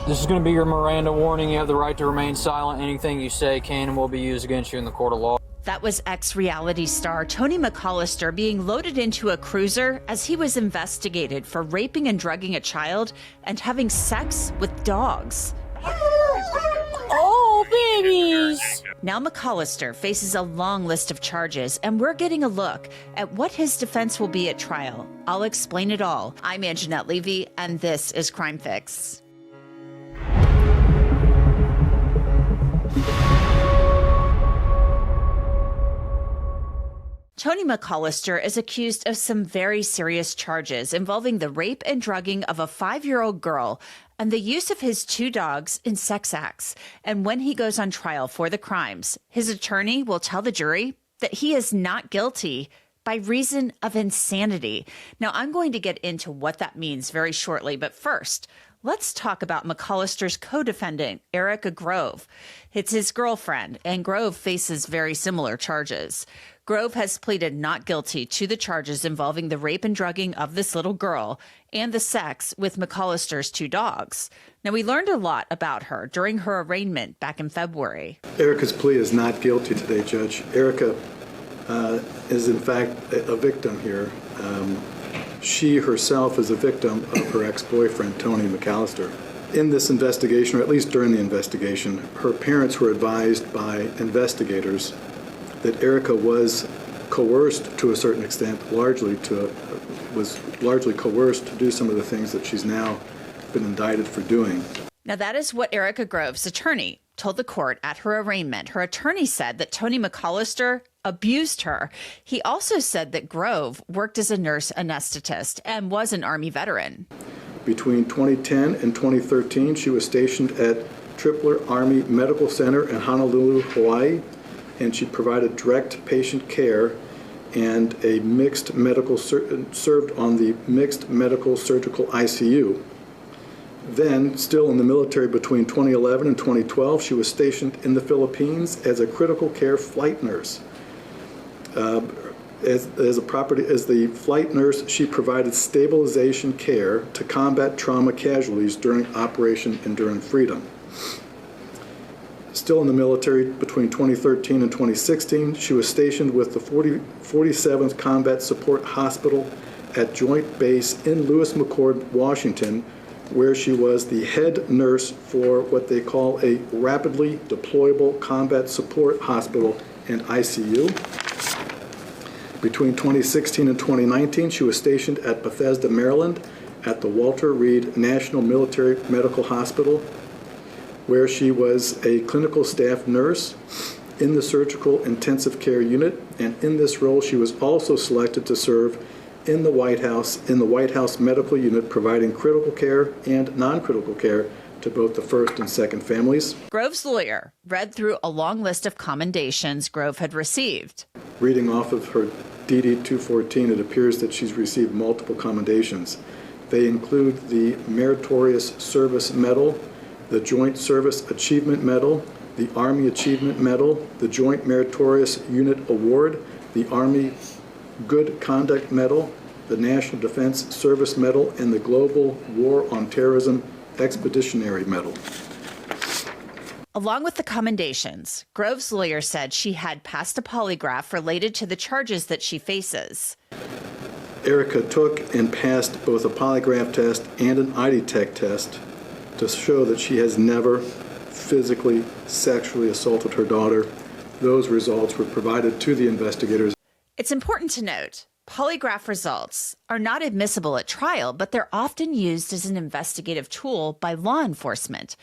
This is going to be your Miranda warning. You have the right to remain silent. Anything you say can and will be used against you in the court of law. That was ex-reality star Tony McCollister being loaded into a cruiser as he was investigated for raping and drugging a child and having sex with dogs. Oh, babies! Now McCollister faces a long list of charges, and we're getting a look at what his defense will be at trial. I'll explain it all. I'm Angenette Levy, and this is Crime Fix. Tony McCollister is accused of some very serious charges involving the rape and drugging of a 5-year-old girl and the use of his 2 dogs in sex acts. And when he goes on trial for the crimes, his attorney will tell the jury that he is not guilty by reason of insanity. Now, I'm going to get into what that means very shortly, but first, let's talk about McCollister's co-defendant, Erica Grove. It's his girlfriend, and Grove faces very similar charges. Grove has pleaded not guilty to the charges involving the rape and drugging of this little girl and the sex with McCollister's 2 dogs. Now, we learned a lot about her during her arraignment back in February. Erica's plea is not guilty today, Judge. Erica is, in fact, a victim here. She herself is a victim of her ex-boyfriend, Tony McCollister. In this investigation, or at least during the investigation, her parents were advised by investigators that Erica was coerced to a certain extent, was largely coerced to do some of the things that she's now been indicted for doing. Now, that is what Erica Grove's attorney told the court at her arraignment. Her attorney said that Tony McCollister abused her. He also said that Grove worked as a nurse anesthetist and was an Army veteran. Between 2010 and 2013, she was stationed at Tripler Army Medical Center in Honolulu, Hawaii, and she provided direct patient care and a mixed medical served on the mixed medical surgical ICU. Then, still in the military between 2011 and 2012, she was stationed in the Philippines as a critical care flight nurse. As the flight nurse, she provided stabilization care to combat trauma casualties during Operation Enduring Freedom. Still in the military between 2013 and 2016, she was stationed with the 47th Combat Support Hospital at Joint Base in Lewis McChord, Washington, where she was the head nurse for what they call a rapidly deployable combat support hospital and ICU. Between 2016 and 2019, she was stationed at Bethesda, Maryland, at the Walter Reed National Military Medical Hospital, where she was a clinical staff nurse in the surgical intensive care unit, and in this role she was also selected to serve in the White House medical unit, providing critical care and non-critical care to both the first and second families. Grove's lawyer read through a long list of commendations Grove had received. Reading off of her DD 214, it appears that she's received multiple commendations. They include the Meritorious Service Medal, the Joint Service Achievement Medal, the Army Achievement Medal, the Joint Meritorious Unit Award, the Army Good Conduct Medal, the National Defense Service Medal, and the Global War on Terrorism Expeditionary Medal. Along with the commendations, Grove's lawyer said she had passed a polygraph related to the charges that she faces. Erica took and passed both a polygraph test and an eye detect test to show that she has never physically, sexually assaulted her daughter. Those results were provided to the investigators. It's important to note, polygraph results are not admissible at trial, but they're often used as an investigative tool by law enforcement.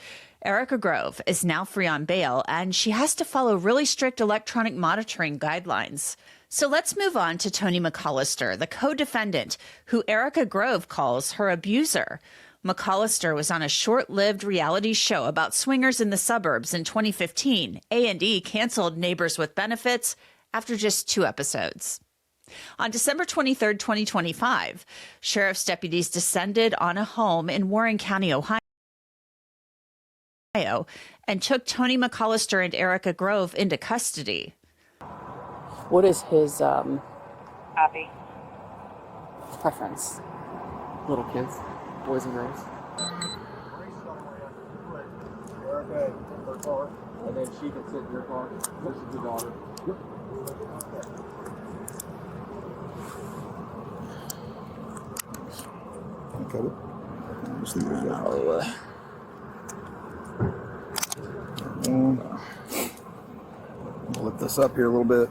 Erica Grove is now free on bail, and she has to follow really strict electronic monitoring guidelines. So let's move on to Tony McCollister, the co-defendant, who Erica Grove calls her abuser. McCollister was on a short-lived reality show about swingers in the suburbs in 2015. A&E canceled Neighbors with Benefits after just 2 episodes. On December 23, 2025, sheriff's deputies descended on a home in Warren County, Ohio, and took Tony McCollister and Erica Grove into custody. What is his Abby. preference? Little kids, boys and girls. okay in her car, and then she can sit in your car. This is your daughter. Yep. Okay. Just leave it out of the way. Lift this up here a little bit.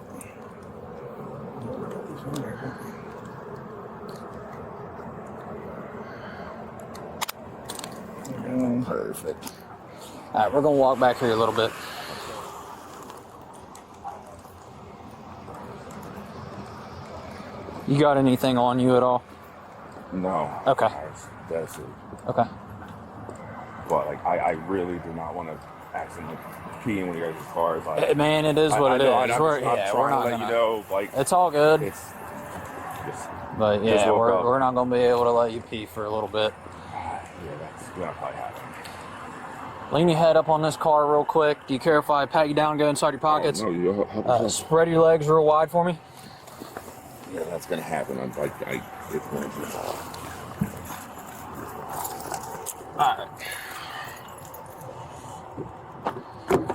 Perfect. All right, we're gonna walk back here a little bit. You got anything on you at all? No. Okay. That's it. Okay. But like, I really do not want to accidentally pee in one of your guys' cars. Like, Hey, man, it is what it is. I'm We're trying not to let gonna, you know, like, it's all good. it's just, But just yeah, woke up. we're not gonna be able to let you pee for a little bit. Yeah, that's gonna probably happen. Lean your head up on this car real quick. Do you care if I pat you down and go inside your pockets? Oh, no, you help us. Spread your legs real wide for me. Yeah, that's gonna happen. It's going to. Alright.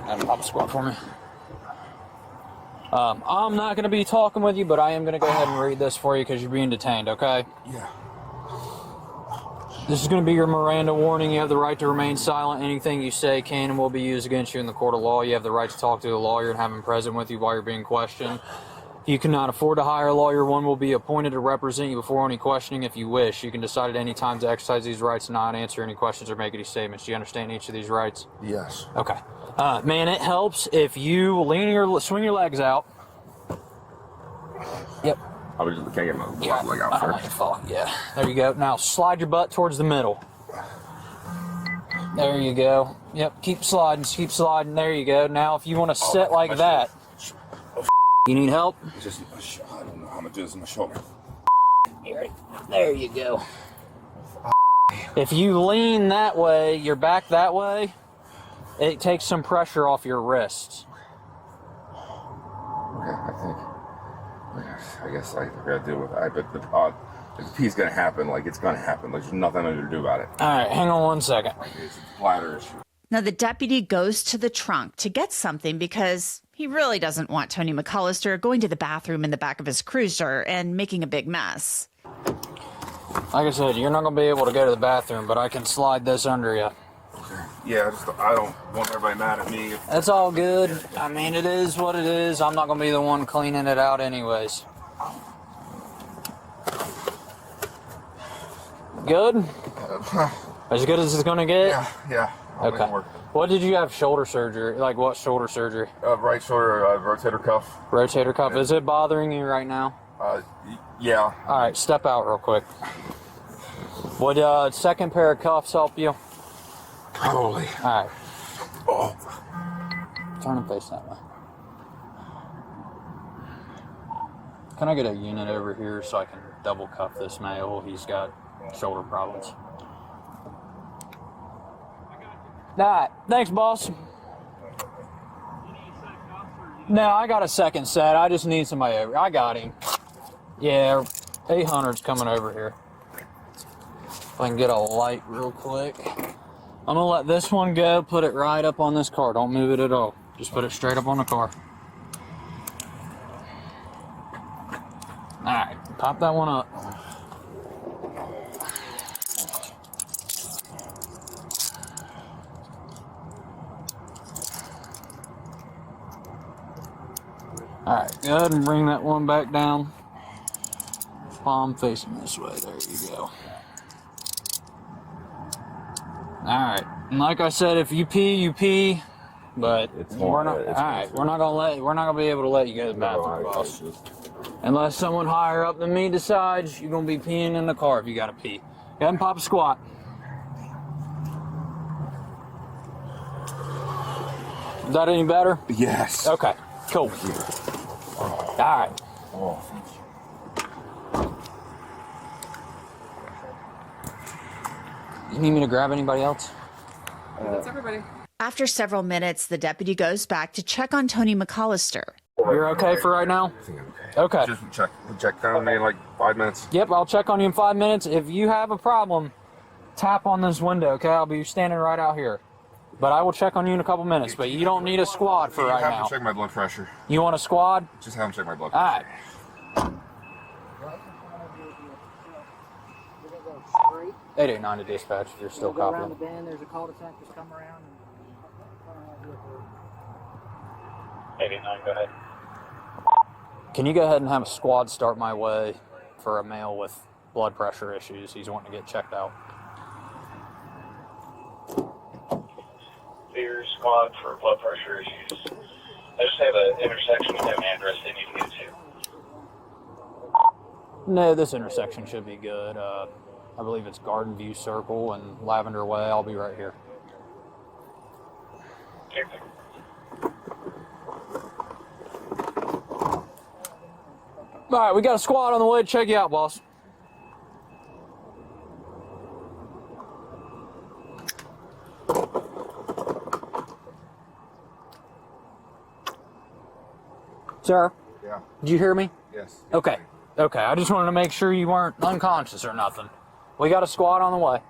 And pop a squat for me. I'm not going to be talking with you, but I am going to go ahead and read this for you because you're being detained, okay? Yeah. This is going to be your Miranda warning. You have the right to remain silent. Anything you say can and will be used against you in the court of law. You have the right to talk to a lawyer and have him present with you while you're being questioned. If you cannot afford to hire a lawyer, one will be appointed to represent you before any questioning if you wish. You can decide at any time to exercise these rights and not answer any questions or make any statements. Do you understand each of these rights? Yes. Okay. Man, it helps if you swing your legs out. Yep. I was just can't get my left leg out first. Yeah. There you go. Now slide your butt towards the middle. There you go. Yep. Keep sliding. Keep sliding. There you go. Now, if you want to sit like that, you need help? It's just, I don't know how much it is in my shoulder. Here. There you go. If you lean that way, your back that way, it takes some pressure off your wrists. Okay, I guess I gotta deal with it. But the pee's gonna happen. Like, it's gonna happen. Like, there's nothing I'm gonna do about it. All right, hang on 1 second. Like, it's a bladder issue. Now, the deputy goes to the trunk to get something because he really doesn't want Tony McCollister going to the bathroom in the back of his cruiser and making a big mess. Like I said, you're not going to be able to go to the bathroom, but I can slide this under you. Yeah, I don't want everybody mad at me. That's all good. I mean, it is what it is. I'm not going to be the one cleaning it out anyways. Good? As good as it's going to get? Yeah. I'll make it Okay. work. What did you have shoulder surgery? Like what shoulder surgery? Right shoulder rotator cuff. Rotator cuff. Is it bothering you right now? Yeah. All right, step out real quick. Would second pair of cuffs help you? Probably. All right. Oh. Turn and face that way. Can I get a unit over here so I can double cuff this male? He's got shoulder problems. All right. Thanks, boss. No, I got a second set. I just need somebody over. I got him. Yeah, 800's coming over here. If I can get a light real quick. I'm gonna let this one go, put it right up on this car. Don't move it at all. Just put it straight up on the car. Alright, pop that one up. Alright, go ahead and bring that one back down. Palm facing this way. There you go. Alright, and like I said, if you pee, you pee. But we're not. Alright, we're not gonna be able to let you go to the bathroom, boss. Unless someone higher up than me decides you're gonna be peeing in the car if you gotta pee. Go ahead and pop a squat. Is that any better? Yes. Okay, cool. Alright. Oh, thank you. You need me to grab anybody else? That's everybody. After several minutes, the deputy goes back to check on Tony McCollister. You're okay for right now? I think I'm okay. Okay. Just check down me in like 5 minutes. Yep, I'll check on you in 5 minutes. If you have a problem, tap on this window, okay? I'll be standing right out here. But I will check on you in a couple minutes. But you don't need a squad for right have now. to check my blood pressure. You want a squad? Just have him check my blood All pressure. right. 889 to dispatch if you're still Go around the copying. bend, there's a cul-de-sac, just come around. 889, go ahead. Can you go ahead and have a squad start my way for a male with blood pressure issues? He's wanting to get checked out. Fear squad for blood pressure issues. I just have an intersection with an address they need to get to. No, this intersection should be good. I believe it's Garden View Circle and Lavender Way. I'll be right here. Okay. All right, we got a squad on the way to check you out, boss. Sir? Yeah. Did you hear me? Yes. Okay. Okay, I just wanted to make sure you weren't unconscious or nothing. We got a squad on the way.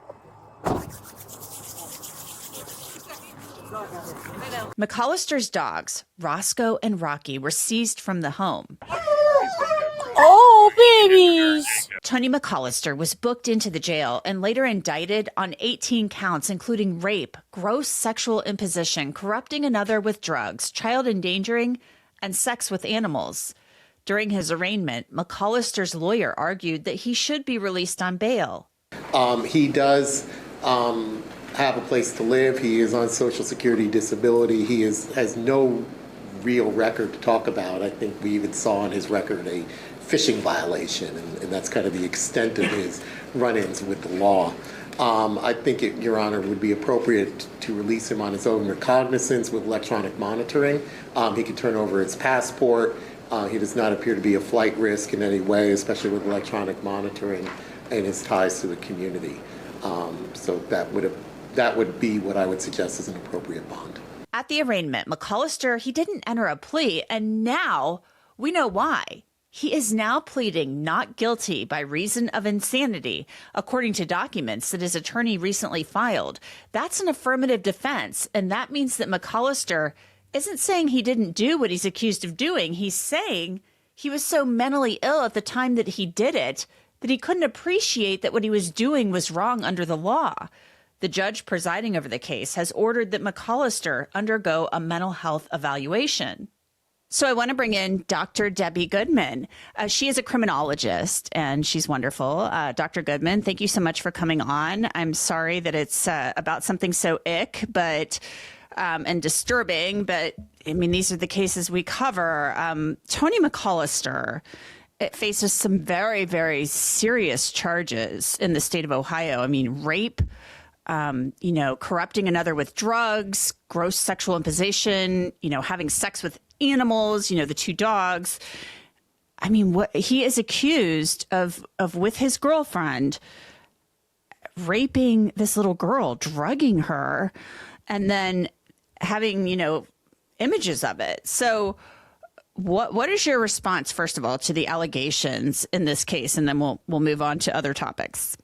McCollister's dogs, Roscoe and Rocky, were seized from the home. Oh, babies! Tony McCollister was booked into the jail and later indicted on 18 counts, including rape, gross sexual imposition, corrupting another with drugs, child endangering, and sex with animals. During his arraignment, McCollister's lawyer argued that he should be released on bail. He does have a place to live. He is on Social Security disability. He has no real record to talk about. I think we even saw on his record a fishing violation, and that's kind of the extent of his run-ins with the law. I think it, Your Honor, would be appropriate to release him on his own recognizance with electronic monitoring. He could turn over his passport. He does not appear to be a flight risk in any way, especially with electronic monitoring and his ties to the community. So that would be what I would suggest as an appropriate bond. At the arraignment, McCollister, he didn't enter a plea, and now we know why. He is now pleading not guilty by reason of insanity, according to documents that his attorney recently filed. That's an affirmative defense, and that means that McCollister isn't saying he didn't do what he's accused of doing. He's saying he was so mentally ill at the time that he did it that he couldn't appreciate that what he was doing was wrong under the law. The judge presiding over the case has ordered that McCollister undergo a mental health evaluation. So I want to bring in Dr. Debbie Goodman. She is a criminologist, and she's wonderful. Dr. Goodman, thank you so much for coming on. I'm sorry that it's about something so ick, but and disturbing, but I mean, these are the cases we cover. Tony McCollister faces some very, very serious charges in the state of Ohio. I mean, rape, corrupting another with drugs, gross sexual imposition, having sex with animals, the two dogs. I mean, what he is accused of with his girlfriend, raping this little girl, drugging her, and then having, images of it. So what is your response, first of all, to the allegations in this case? And then we'll move on to other topics.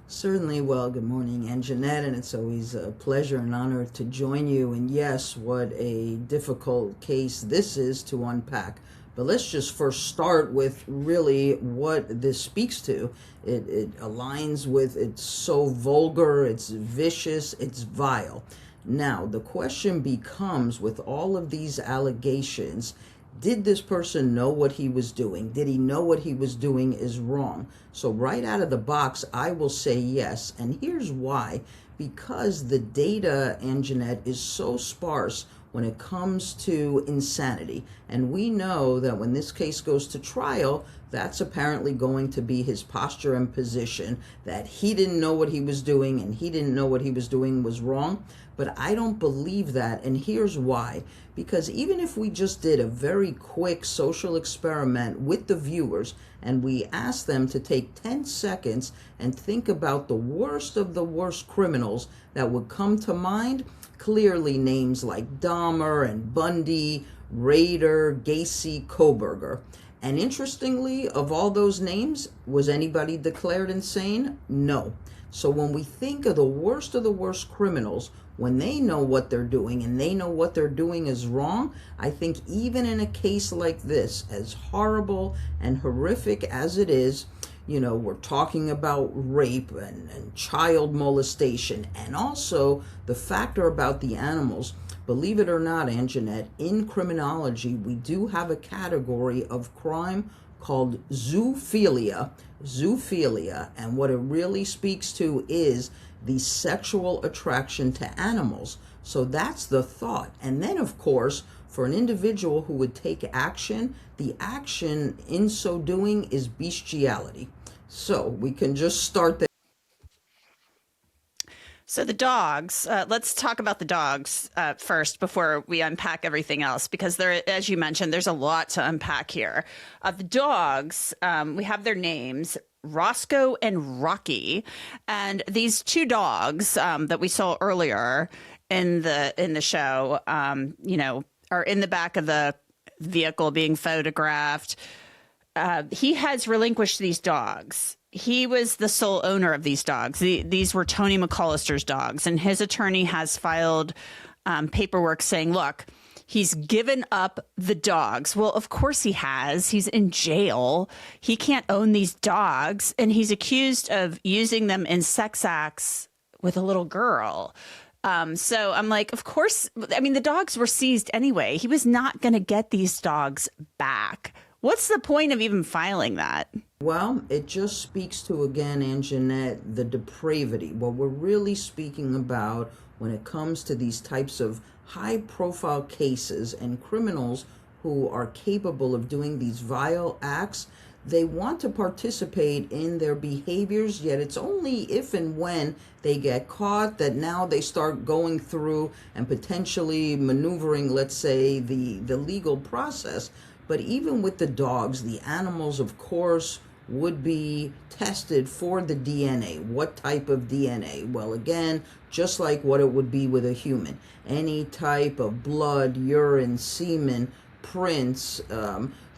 Certainly. Well, good morning, Angenette, and it's always a pleasure and honor to join you. And yes, what a difficult case this is to unpack. But let's just first start with really what this speaks to. It aligns with, it's so vulgar, it's vicious, it's vile. Now, the question becomes, with all of these allegations, did this person know what he was doing? Did he know what he was doing is wrong? So right out of the box, I will say yes. And here's why. Because the data, Angenette, is so sparse when it comes to insanity. And we know that when this case goes to trial, that's apparently going to be his posture and position, that he didn't know what he was doing and he didn't know what he was doing was wrong. But I don't believe that, and here's why. Because even if we just did a very quick social experiment with the viewers and we asked them to take 10 seconds and think about the worst of the worst criminals that would come to mind, clearly names like Dahmer and Bundy, Rader, Gacy, Koberger. And interestingly, of all those names, was anybody declared insane? No. So when we think of the worst criminals, when they know what they're doing and they know what they're doing is wrong, I think even in a case like this, as horrible and horrific as it is, you know, we're talking about rape and child molestation, and also the factor about the animals. Believe it or not, Angenette, in criminology, we do have a category of crime called zoophilia. Zoophilia, and what it really speaks to is the sexual attraction to animals. So that's the thought. And then, of course, for an individual who would take action, the action in so doing is bestiality. So we can just start there. So the dogs, let's talk about the dogs first before we unpack everything else, because there, as you mentioned, there's a lot to unpack here. The dogs, we have their names, Roscoe and Rocky, and these two dogs that we saw earlier in the show, you know, are in the back of the vehicle being photographed. He has relinquished these dogs. He was the sole owner of these dogs. These were Tony McCollister's dogs, and his attorney has filed paperwork saying, look, he's given up the dogs. Well, of course he has. He's in jail. He can't own these dogs, and he's accused of using them in sex acts with a little girl. So I'm like, of course, I mean, the dogs were seized anyway. He was not going to get these dogs back. What's the point of even filing that? Well, it just speaks to, again, Angenette, the depravity. What we're really speaking about when it comes to these types of high-profile cases and criminals who are capable of doing these vile acts, they want to participate in their behaviors, yet it's only if and when they get caught that now they start going through and potentially maneuvering, let's say, the legal process. But even with the dogs, the animals, of course, would be tested for the DNA. What type of DNA? Well, again, just like what it would be with a human. Any type of blood, urine, semen, prints,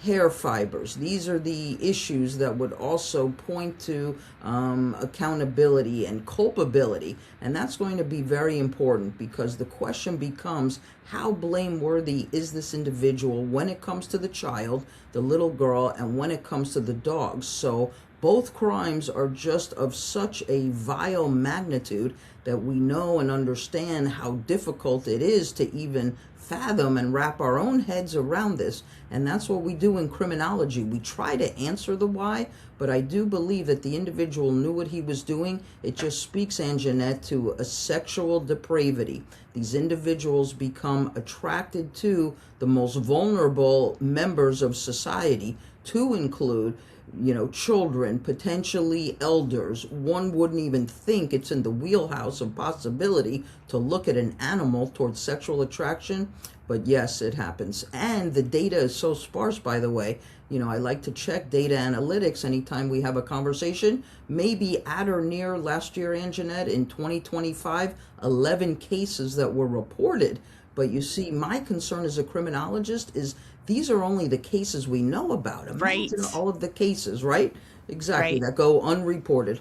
hair fibers. These are the issues that would also point to accountability and culpability. And that's going to be very important, because the question becomes, how blameworthy is this individual when it comes to the child, the little girl, and when it comes to the dogs? So both crimes are just of such a vile magnitude that we know and understand how difficult it is to even fathom and wrap our own heads around this. And that's what we do in criminology. We try to answer the why, but I do believe that the individual knew what he was doing. It just speaks, Angenette, to a sexual depravity. These individuals become attracted to the most vulnerable members of society, to include, you know, children, potentially elders. One wouldn't even think it's in the wheelhouse of possibility to look at an animal towards sexual attraction, but yes, it happens. And the data is so sparse, by the way. You know, I like to check data analytics anytime we have a conversation. Maybe at or near last year, Angenette, in 2025, 11 cases that were reported. But you see, my concern as a criminologist is these are only the cases we know about. Imagine all of the cases, right? Exactly, that go unreported.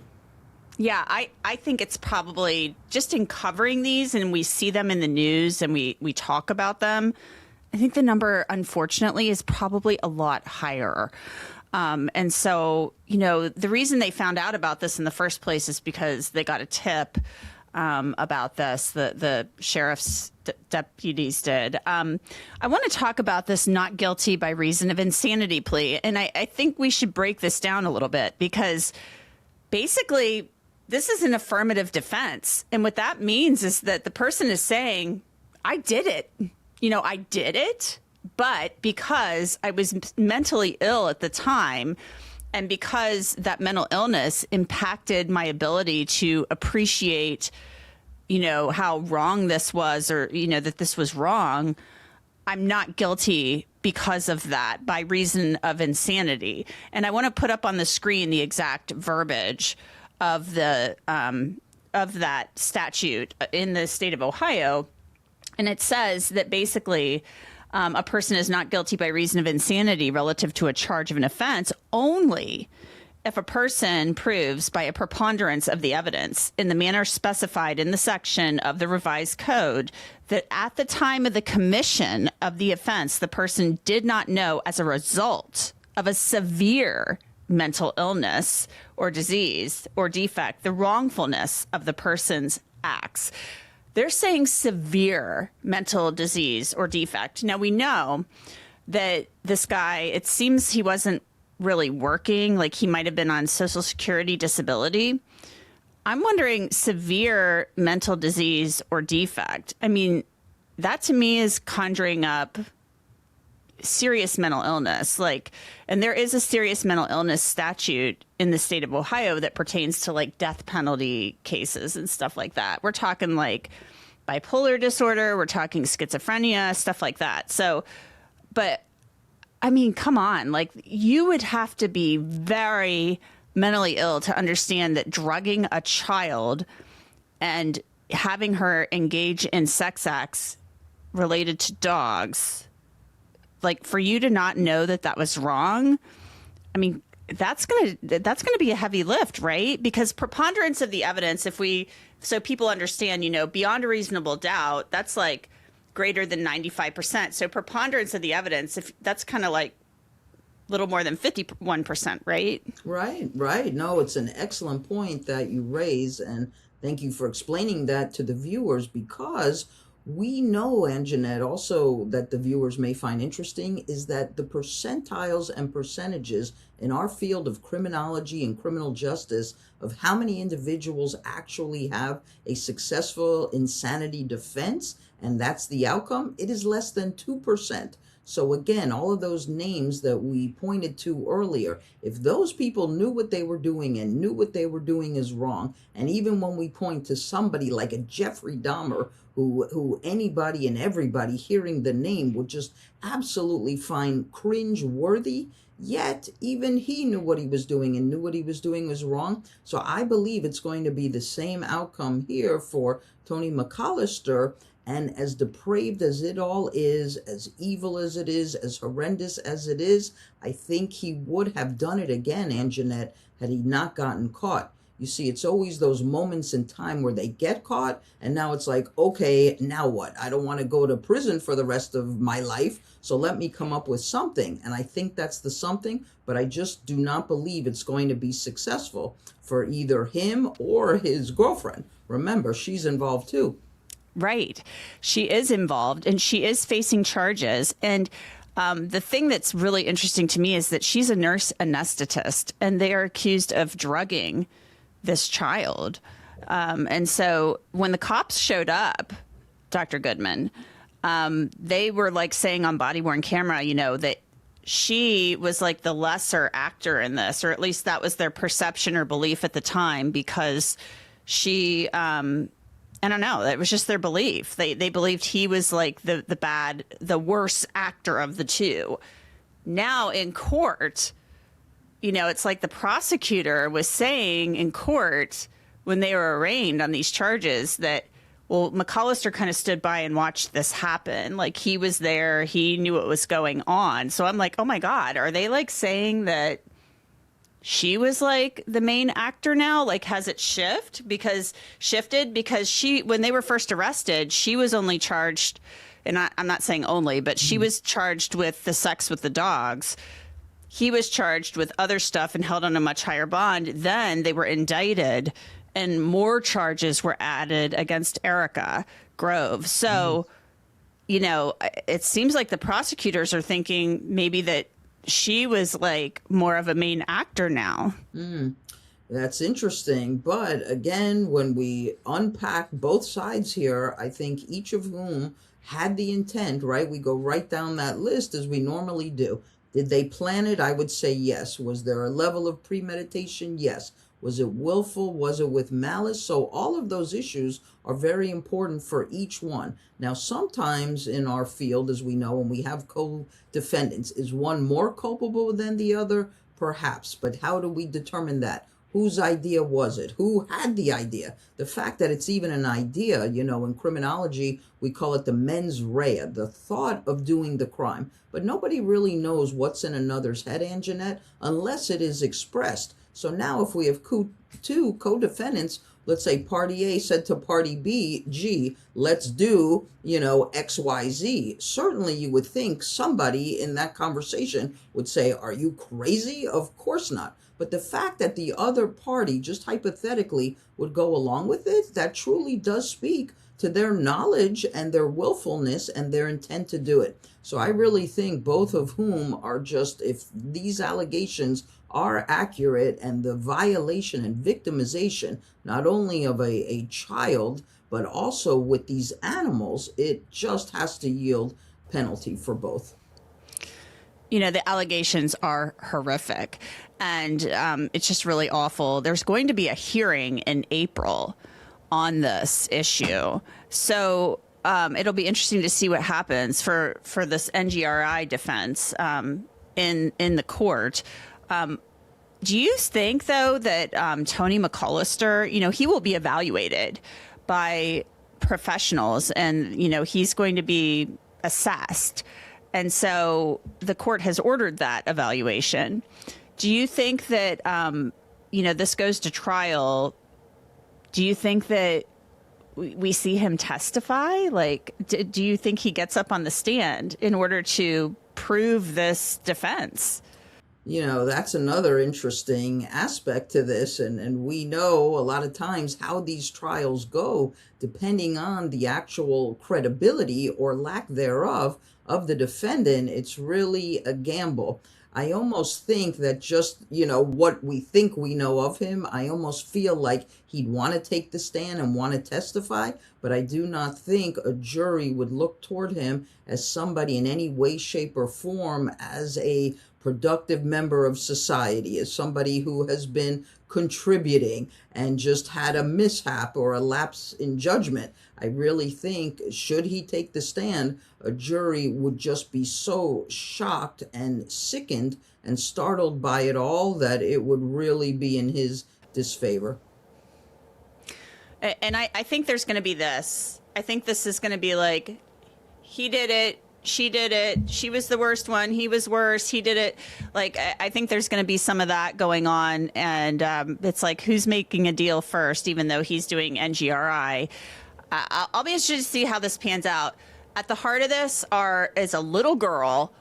Yeah, I think it's probably just in covering these, and we see them in the news and we talk about them, I think the number, unfortunately, is probably a lot higher. And so, you know, the reason they found out about this in the first place is because they got a tip about this. The sheriff's deputies did. I want to talk about this not guilty by reason of insanity plea. And I think we should break this down a little bit, because basically this is an affirmative defense. And what that means is that the person is saying, I did it. You know, I did it, but because I was mentally ill at the time, and because that mental illness impacted my ability to appreciate, you know, how wrong this was, or, you know, that this was wrong, I'm not guilty because of that by reason of insanity. And I want to put up on the screen the exact verbiage of the of that statute in the state of Ohio. And it says that basically a person is not guilty by reason of insanity relative to a charge of an offense only if a person proves by a preponderance of the evidence in the manner specified in the section of the revised code that at the time of the commission of the offense, the person did not know as a result of a severe mental illness or disease or defect the wrongfulness of the person's acts. They're saying severe mental disease or defect. Now, we know that this guy, it seems he wasn't really working, like he might have been on Social Security disability. I'm wondering, severe mental disease or defect. I mean, that to me is conjuring up serious mental illness. Like, and there is a serious mental illness statute in the state of Ohio that pertains to like death penalty cases and stuff like that. We're talking like bipolar disorder, we're talking schizophrenia, stuff like that. So, but I mean, come on, like you would have to be very mentally ill to understand that drugging a child and having her engage in sex acts related to dogs, like for you to not know that that was wrong. I mean, that's going to be a heavy lift, right? Because preponderance of the evidence, so people understand, you know, beyond a reasonable doubt, that's like greater than 95%. So preponderance of the evidence, if that's kind of like a little more than 51%, right? Right. No, it's an excellent point that you raise, and thank you for explaining that to the viewers, because we know, Angenette, also that the viewers may find interesting is that the percentiles and percentages in our field of criminology and criminal justice of how many individuals actually have a successful insanity defense, and that's the outcome, it is less than 2%. So again, all of those names that we pointed to earlier, if those people knew what they were doing and knew what they were doing is wrong, and even when we point to somebody like a Jeffrey Dahmer, who anybody and everybody hearing the name would just absolutely find cringe-worthy, yet even he knew what he was doing and knew what he was doing was wrong. So I believe it's going to be the same outcome here for Tony McCollister. And as depraved as it all is, as evil as it is, as horrendous as it is, I think he would have done it again, Angenette, had he not gotten caught. You see, it's always those moments in time where they get caught, and now it's like, okay, now what? I don't want to go to prison for the rest of my life, so let me come up with something. And I think that's the something, but I just do not believe it's going to be successful for either him or his girlfriend. Remember, she's involved too. Right. She is involved and she is facing charges. And the thing that's really interesting to me is that she's a nurse anesthetist and they are accused of drugging this child. And so when the cops showed up, Dr. Goodman, they were like saying on body-worn camera, you know, that she was like the lesser actor in this, or at least that was their perception or belief at the time, because she, I don't know, it was just their belief. They believed he was like the worse actor of the two. Now in court, you know, it's like the prosecutor was saying in court when they were arraigned on these charges that, well, McCollister kind of stood by and watched this happen. Like he was there, he knew what was going on. So I'm like, oh my God, are they like saying that she was like the main actor now? Like, has it shifted? Because she, when they were first arrested, she was only charged, and I'm not saying only, but she was charged with the sex with the dogs. He was charged with other stuff and held on a much higher bond. Then they were indicted and more charges were added against Erica Grove. So, you know, it seems like the prosecutors are thinking maybe that she was like more of a main actor now. That's interesting. But again, when we unpack both sides here, I think each of whom had the intent, right? We go right down that list as we normally do. Did they plan it? I would say yes. Was there a level of premeditation? Yes. Was it willful? Was it with malice? So all of those issues are very important for each one. Now, sometimes in our field, as we know, when we have co-defendants, is one more culpable than the other? Perhaps. But how do we determine that? Whose idea was it? Who had the idea? The fact that it's even an idea, you know, in criminology, we call it the mens rea, the thought of doing the crime. But nobody really knows what's in another's head, Angenette, unless it is expressed. So now if we have two co-defendants, let's say party A said to party B, gee, let's do, XYZ. Certainly you would think somebody in that conversation would say, are you crazy? Of course not. But the fact that the other party just hypothetically would go along with it, that truly does speak to their knowledge and their willfulness and their intent to do it. So I really think both of whom are just, if these allegations are accurate and the violation and victimization, not only of a child, but also with these animals, it just has to yield penalty for both. The allegations are horrific, and it's just really awful. There's going to be a hearing in April on this issue. So it'll be interesting to see what happens for this NGRI defense in the court. Do you think, though, that Tony McCollister, he will be evaluated by professionals and, he's going to be assessed. And so the court has ordered that evaluation. Do you think that, this goes to trial? Do you think that we see him testify? Like, do you think he gets up on the stand in order to prove this defense? That's another interesting aspect to this. And we know a lot of times how these trials go, depending on the actual credibility or lack thereof of the defendant. It's really a gamble. I almost think that just, what we think we know of him, I almost feel like he'd want to take the stand and want to testify, but I do not think a jury would look toward him as somebody in any way, shape, or form as a productive member of society, as somebody who has been contributing and just had a mishap or a lapse in judgment. I really think, should he take the stand, a jury would just be so shocked and sickened and startled by it all that it would really be in his disfavor. And I think there's going to be this. I think this is going to be like, he did it, she did it, she was the worst one, he was worse, he did it. Like, I think there's going to be some of that going on. And it's like, who's making a deal first, even though he's doing NGRI? I'll be interested to see how this pans out. At the heart of this is a little girl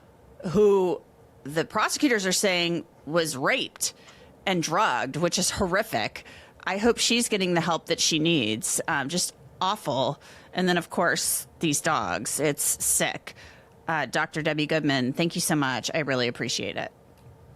who the prosecutors are saying was raped and drugged, which is horrific. I hope she's getting the help that she needs. Just awful. And then, of course, these dogs. It's sick. Dr. Debbie Goodman, thank you so much. I really appreciate it.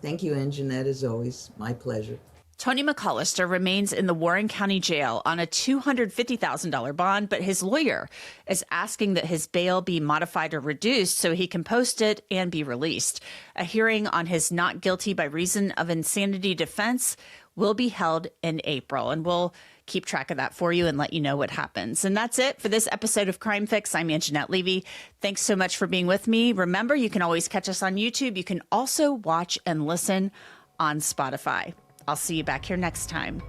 Thank you, Angenette, as always. My pleasure. Tony McCollister remains in the Warren County Jail on a $250,000 bond, but his lawyer is asking that his bail be modified or reduced so he can post it and be released. A hearing on his not guilty by reason of insanity defense will be held in April, and we'll keep track of that for you and let you know what happens. And that's it for this episode of Crime Fix. I'm Angenette Levy. Thanks so much for being with me. Remember, you can always catch us on YouTube. You can also watch and listen on Spotify. I'll see you back here next time.